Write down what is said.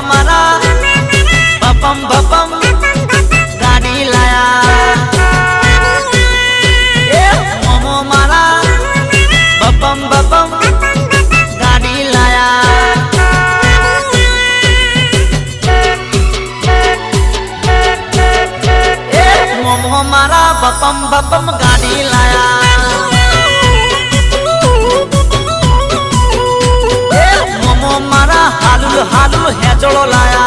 मारा बपम बपम गाड़ी लाया ए मोमो मारा बपम बपम गाड़ी लाया ए मोमो मारा बपम बपम गाड़ी लाया हालू हालू है जोड़ो लाया।